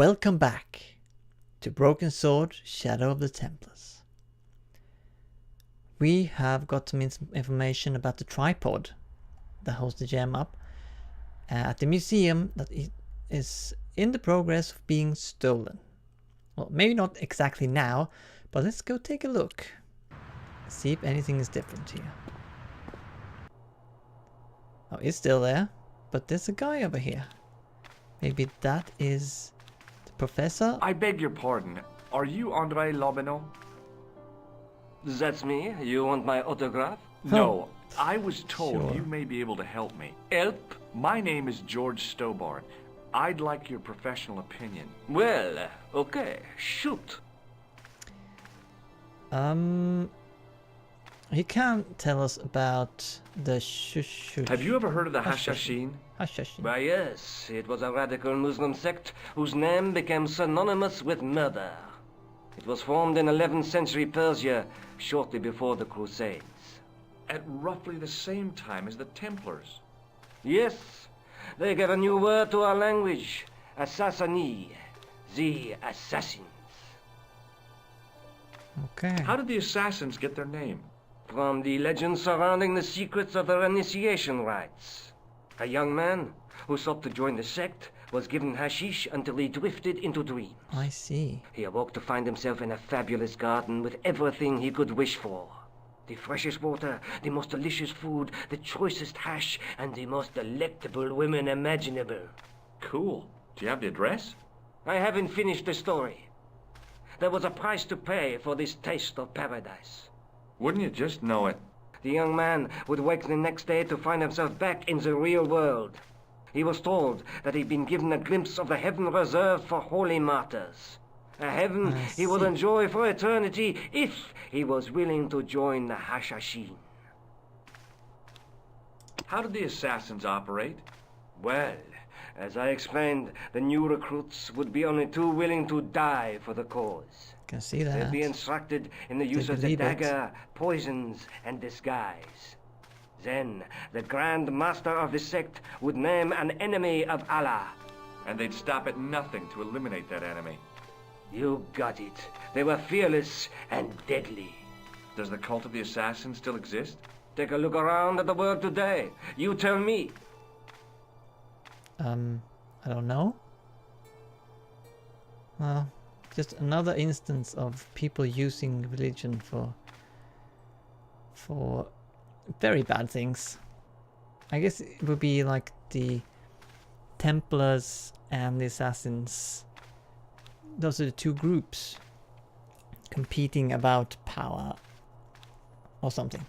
Welcome back to Broken Sword, Shadow of the Templars. We have got some information about the tripod that holds the gem up at the museum that is in the progress of being stolen. Well, maybe not exactly now, but let's go take a look. See if anything is different here. Oh, it's still there, but there's a guy over here. Maybe that is the professor? I beg your pardon. Are you Andre Lobineau? That's me. You want my autograph? No. I was told Sure. you may be able to help me. Help? My name is George Stobart. I'd like your professional opinion. Well, okay. Shoot. He can't tell us about the Have you ever heard of the Hashashin? Hashish. Why, yes. It was a radical Muslim sect whose name became synonymous with murder. It was formed in 11th century Persia, shortly before the Crusades. At roughly the same time as the Templars. Yes, they gave a new word to our language. Assassini, the assassins. Okay. How did the assassins get their name? From the legends surrounding the secrets of their initiation rites. A young man who sought to join the sect was given hashish until he drifted into dreams. I see. He awoke to find himself in a fabulous garden with everything he could wish for. The freshest water, the most delicious food, the choicest hash, and the most delectable women imaginable. Cool. Do you have the address? I haven't finished the story. There was a price to pay for this taste of paradise. Wouldn't you just know it? The young man would wake the next day to find himself back in the real world. He was told that he'd been given a glimpse of the heaven reserved for holy martyrs. A heaven he would enjoy for eternity if he was willing to join the Hashashin. How did the assassins operate? Well, as I explained, the new recruits would be only too willing to die for the cause. Can see They'd that. be instructed in the use of the believe it. dagger, poisons, and disguise. Then, the Grand Master of the sect would name an enemy of Allah. And they'd stop at nothing to eliminate that enemy. You got it. They were fearless and deadly. Does the cult of the assassins still exist? Take a look around at the world today. You tell me. I don't know. Well, just another instance of people using religion for very bad things. I guess it would be like the Templars and the Assassins. Those are the two groups competing about power or something.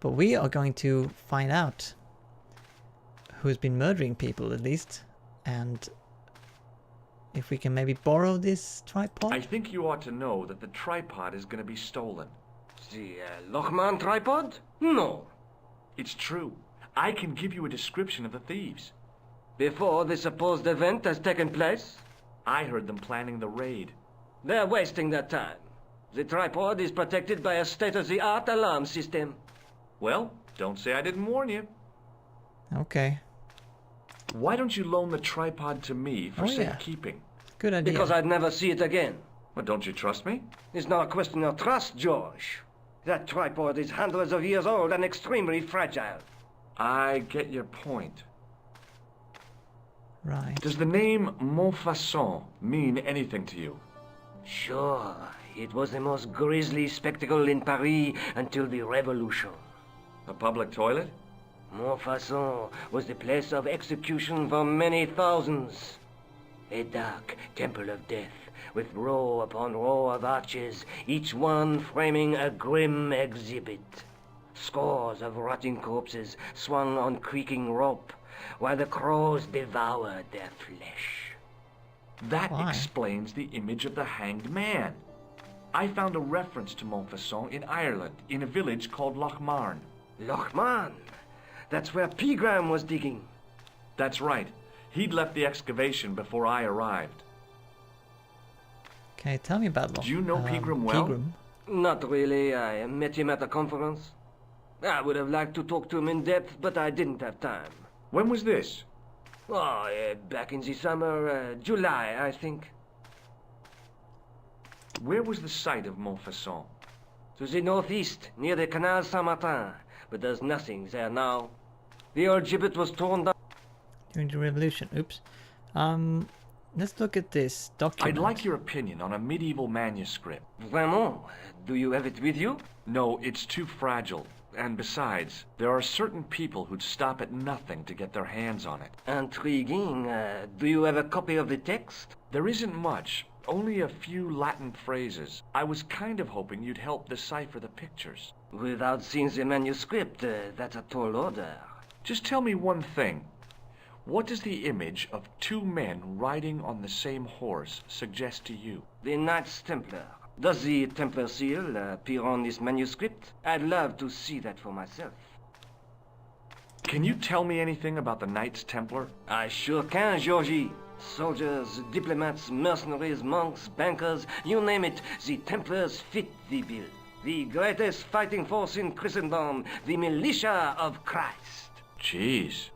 But we are going to find out who's been murdering people, at least, and if we can maybe borrow this tripod. I think you ought to know that the tripod is going to be stolen. The Lochman tripod? No. It's true. I can give you a description of the thieves. Before the supposed event has taken place? I heard them planning the raid. They're wasting their time. The tripod is protected by a state-of-the-art alarm system. Well, don't say I didn't warn you. Okay. Why don't you loan the tripod to me for Oh, yeah. safekeeping? Good idea. Because I'd never see it again. But don't you trust me? It's not a question of trust, George. That tripod is hundreds of years old and extremely fragile. I get your point. Right. Does the name Montfaucon mean anything to you? Sure, it was the most grisly spectacle in Paris until the Revolution. A public toilet? Montfaucon was the place of execution for many thousands. A dark temple of death, with row upon row of arches, each one framing a grim exhibit. Scores of rotting corpses swung on creaking rope, while the crows devoured their flesh. That Why? explains the image of the hanged man. I found a reference to Montfaucon in Ireland, in a village called Lochmarn. Lochman! That's where Pegram was digging. That's right. He'd left the excavation before I arrived. Okay, tell me about Do you know Pegram well? Pegram? Not really. I met him at a conference. I would have liked to talk to him in depth, but I didn't have time. When was this? Oh, back in the summer, July, I think. Where was the site of Montfaucon? To the northeast, near the Canal Saint-Martin, but there's nothing there now. The old gibbet was torn down. During the revolution. Oops. Let's look at this document. I'd like your opinion on a medieval manuscript. Vraiment? Do you have it with you? No, it's too fragile. And besides, there are certain people who'd stop at nothing to get their hands on it. Intriguing. Do you have a copy of the text? There isn't much, only a few Latin phrases. I was kind of hoping you'd help decipher the pictures. Without seeing the manuscript, that's a tall order. Just tell me one thing. What does the image of two men riding on the same horse suggest to you? The Knights Templar. Does the Templar seal appear on this manuscript? I'd love to see that for myself. Can you tell me anything about the Knights Templar? I sure can, Georgie. Soldiers, diplomats, mercenaries, monks, bankers, you name it, the Templars fit the bill. The greatest fighting force in Christendom, the militia of Christ. Jeez.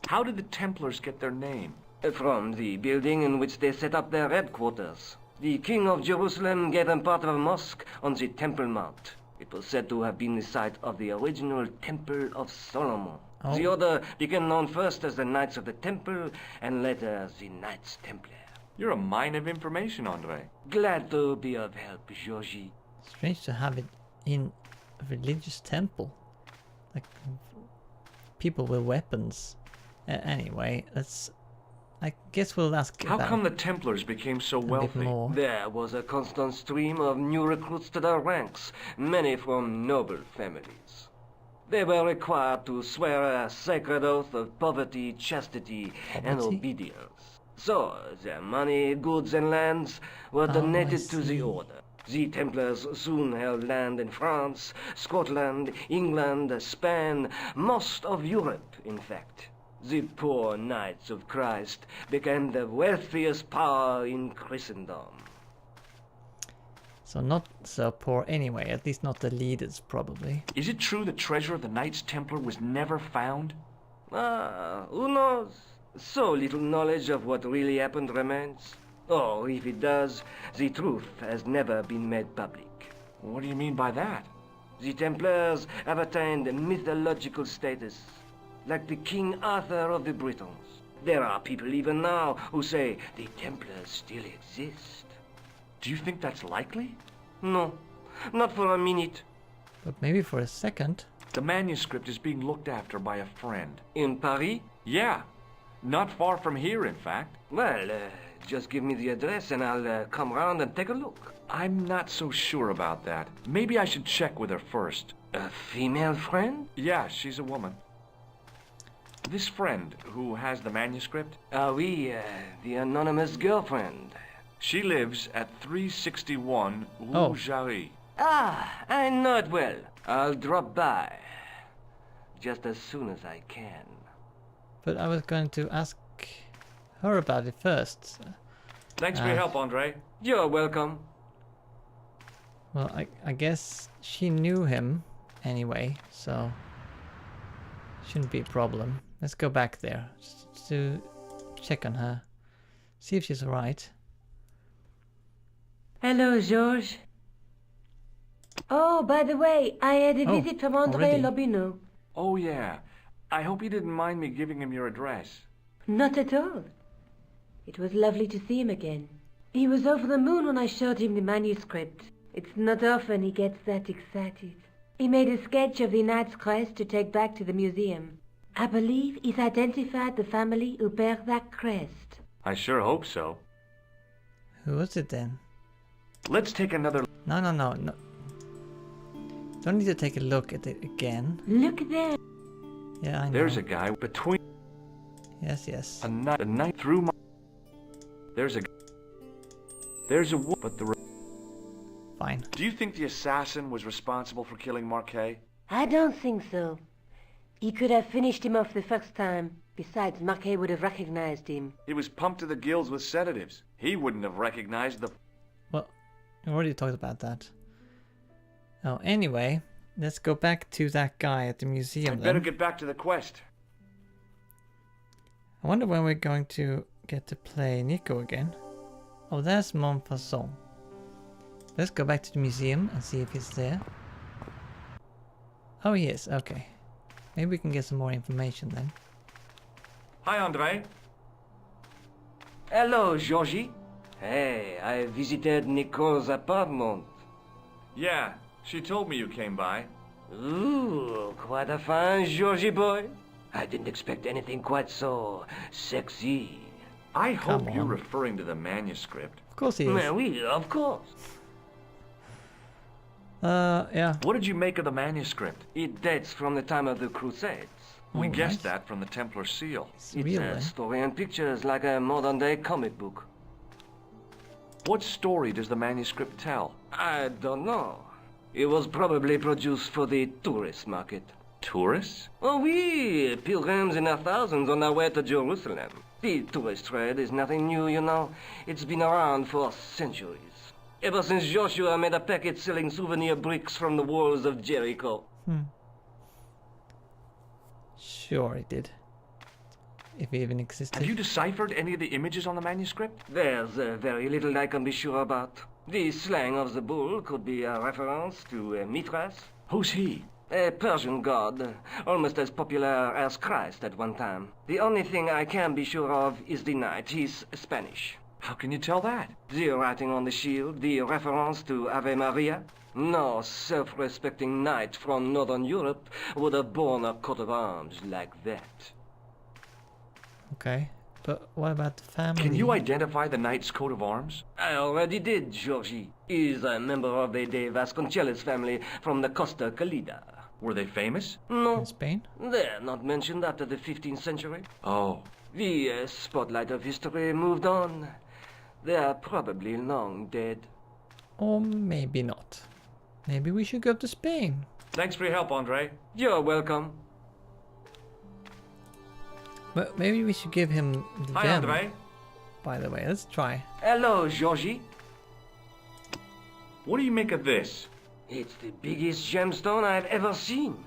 How did the Templars get their name? From the building in which they set up their headquarters. The King of Jerusalem gave them part of a mosque on the Temple Mount. It was said to have been the site of the original Temple of Solomon. Oh. The order became known first as the Knights of the Temple, and later as the Knights Templar. You're a mine of information, Andre. Glad to be of help, Georgie. Strange to have it in a religious temple. Like, people with weapons. Anyway, let's... I guess we'll ask How about come the Templars became so a bit wealthy? more. There was a constant stream of new recruits to their ranks, many from noble families. They were required to swear a sacred oath of poverty, chastity, and Poverty? obedience. So, their money, goods, and lands were I donated to see. the order. The Templars soon held land in France, Scotland, England, Spain, most of Europe, in fact. The poor Knights of Christ became the wealthiest power in Christendom. So not so poor anyway, at least not the leaders probably. Is it true the treasure of the Knights Templar was never found? Who knows? So little knowledge of what really happened remains. Or if it does, the truth has never been made public. What do you mean by that? The Templars have attained mythological status, like the King Arthur of the Britons. There are people even now who say the Templars still exist. Do you think that's likely? No, not for a minute. But maybe for a second. The manuscript is being looked after by a friend. In Paris? Yeah, not far from here, in fact. Well, just give me the address and I'll come round and take a look. I'm not so sure about that. Maybe I should check with her first. A female friend? Yeah, she's a woman. This friend who has the manuscript, Ah oui, the anonymous girlfriend. she lives at 361 Rue Oh. Jarry. Ah, I know it well. I'll drop by. Just as soon as I can. But I was going to ask her about it first. Thanks for your help, Andre. You're welcome. Well, I guess she knew him anyway, so shouldn't be a problem. Let's go back there just to check on her, see if she's alright. Hello, Georges. Oh, by the way, I had a Oh, visit from Andre already? Lobineau. Oh, yeah. I hope you didn't mind me giving him your address. Not at all. It was lovely to see him again. He was over the moon when I showed him the manuscript. It's not often he gets that excited. He made a sketch of the knight's crest to take back to the museum. I believe he's identified the family who bear that crest. I sure hope so. Who was it then? Let's take another... No. Don't need to take a look at it again. Look there. Yeah, I know. There's a guy between Yes. a night through my... There's a but the... Fine. Do you think the assassin was responsible for killing Marquet? I don't think so. He could have finished him off the first time. Besides, Marquet would have recognized him. He was pumped to the gills with sedatives. He wouldn't have recognized the... Well, we already talked about that. Oh, anyway, let's go back to that guy at the museum I'd then. better get back to the quest. I wonder when we're going to get to play Nico again. Oh, there's Montfaucon. Let's go back to the museum and see if he's there. Oh, he is. Okay. Maybe we can get some more information then. Hi, Andre. Hello, Georgie. Hey, I visited Nicole's apartment. Yeah, she told me you came by. Ooh, quite a fine Georgie boy. I didn't expect anything quite so sexy. I Come hope you're on. referring to the manuscript. Of course he is. Oui, of course. Yeah. What did you make of the manuscript? It dates from the time of the Crusades. We Oh, guessed nice. that from the Templar seal. It's It's real a then. story and pictures like a modern-day comic book. What story does the manuscript tell? I don't know. It was probably produced for the tourist market. Tourists? Oh, oui, pilgrims in their thousands on their way to Jerusalem. The tourist trade is nothing new, you know. It's been around for centuries. Ever since Joshua made a packet selling souvenir bricks from the walls of Jericho. Sure it did. If it even existed. Have you deciphered any of the images on the manuscript? There's very little I can be sure about. The slang of the bull could be a reference to Mithras, Who's he? a Persian god, almost as popular as Christ at one time. The only thing I can be sure of is the knight. He's Spanish. How can you tell that? The writing on the shield, the reference to Ave Maria. No self-respecting knight from Northern Europe would have borne a coat of arms like that. Okay. But what about the family? Can you identify the knight's coat of arms? I already did, Georgie. He's a member of the De Vasconcelos family from the Costa Calida. Were they famous? No, in Spain? they're not mentioned after the 15th century. Oh, The spotlight of history moved on. They're probably long dead. Or maybe not. Maybe we should go to Spain. thanks for your help, Andre. You're welcome. But maybe we should give him the Hi, gem. Andre. By the way, let's try. Hello, Georgie. What do you make of this? It's the biggest gemstone I've ever seen.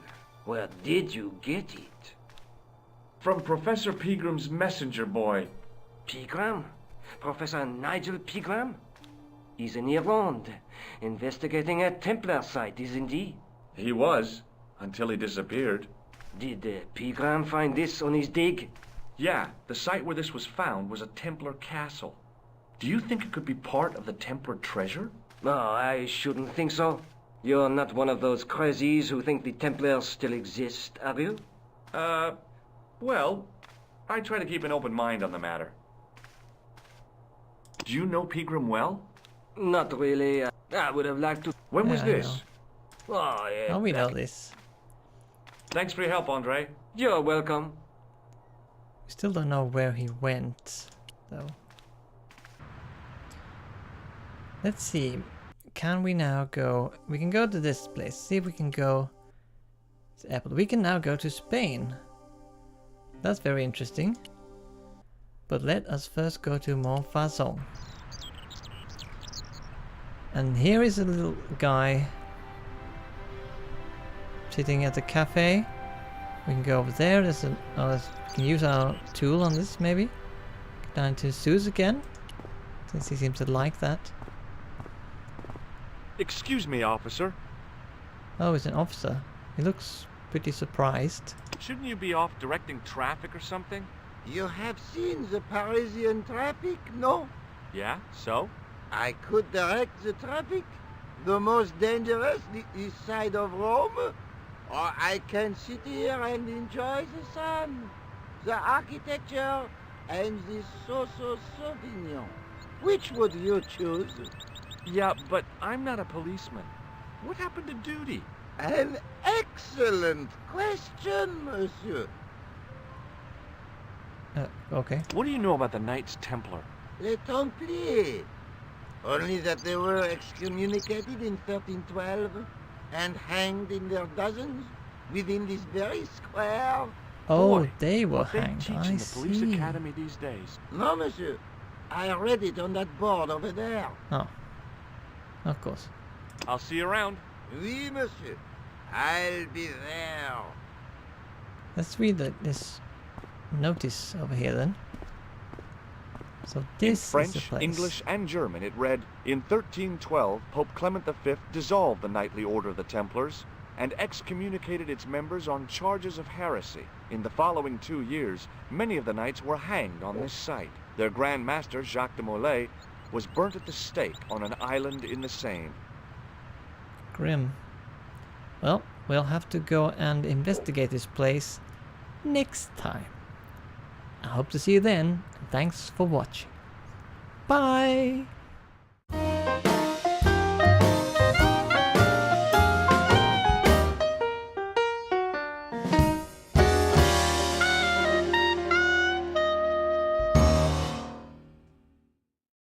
Where did you get it? From Professor Pegram's messenger boy. Pegram? Professor Nigel Pegram? He's in Ireland, investigating a Templar site, isn't he? He was, until he disappeared. Did Pegram find this on his dig? Yeah, the site where this was found was a Templar castle. Do you think it could be part of the Templar treasure? No, I shouldn't think so. You're not one of those crazies who think the Templars still exist, are you? Well, I try to keep an open mind on the matter. Do you know Pegram well? Not really. I would have liked to... When was Yeah, I this? Oh, yeah. Oh, we know this. Thanks for your help, Andre. You're welcome. We still don't know where he went, though. Let's see. Can we now go... We can go to this place. See if we can go to airport. We can now go to Spain. That's very interesting. But let us first go to Montfaucon. And here is a little guy sitting at the cafe. We can go over there. There's an, we can use our tool on this maybe. Get down to Zeus again, since he seems to like that. Excuse me, officer. Oh, he's an officer. He looks pretty surprised. Shouldn't you be off directing traffic or something? You have seen the Parisian traffic, no? Yeah, so? I could direct the traffic. The most dangerous, the east side of Rome. Or I can sit here and enjoy the sun, the architecture, and the Sauvignon. Which would you choose? Yeah, but I'm not a policeman. What happened to duty? An excellent question, monsieur. Okay. What do you know about the Knights Templar? Les Templiers. Only that they were excommunicated in 1312 and hanged in their dozens within this very square. Oh, Boy, they were what they hanged. teach I in the police see. academy these days. No, monsieur. I read it on that board over there. Oh, of course. I'll see you around. Oui, monsieur. I'll be there. Let's read this notice over here then. So In this is the French, place. English, and German it read, "In 1312, Pope Clement V dissolved the Knightly Order of the Templars and excommunicated its members on charges of heresy. In the following 2 years, many of the knights were hanged on this site. Their Grand Master, Jacques de Molay, was burnt at the stake on an island in the Seine." Grim. Well, we'll have to go and investigate this place next time. I hope to see you then, and thanks for watching. Bye!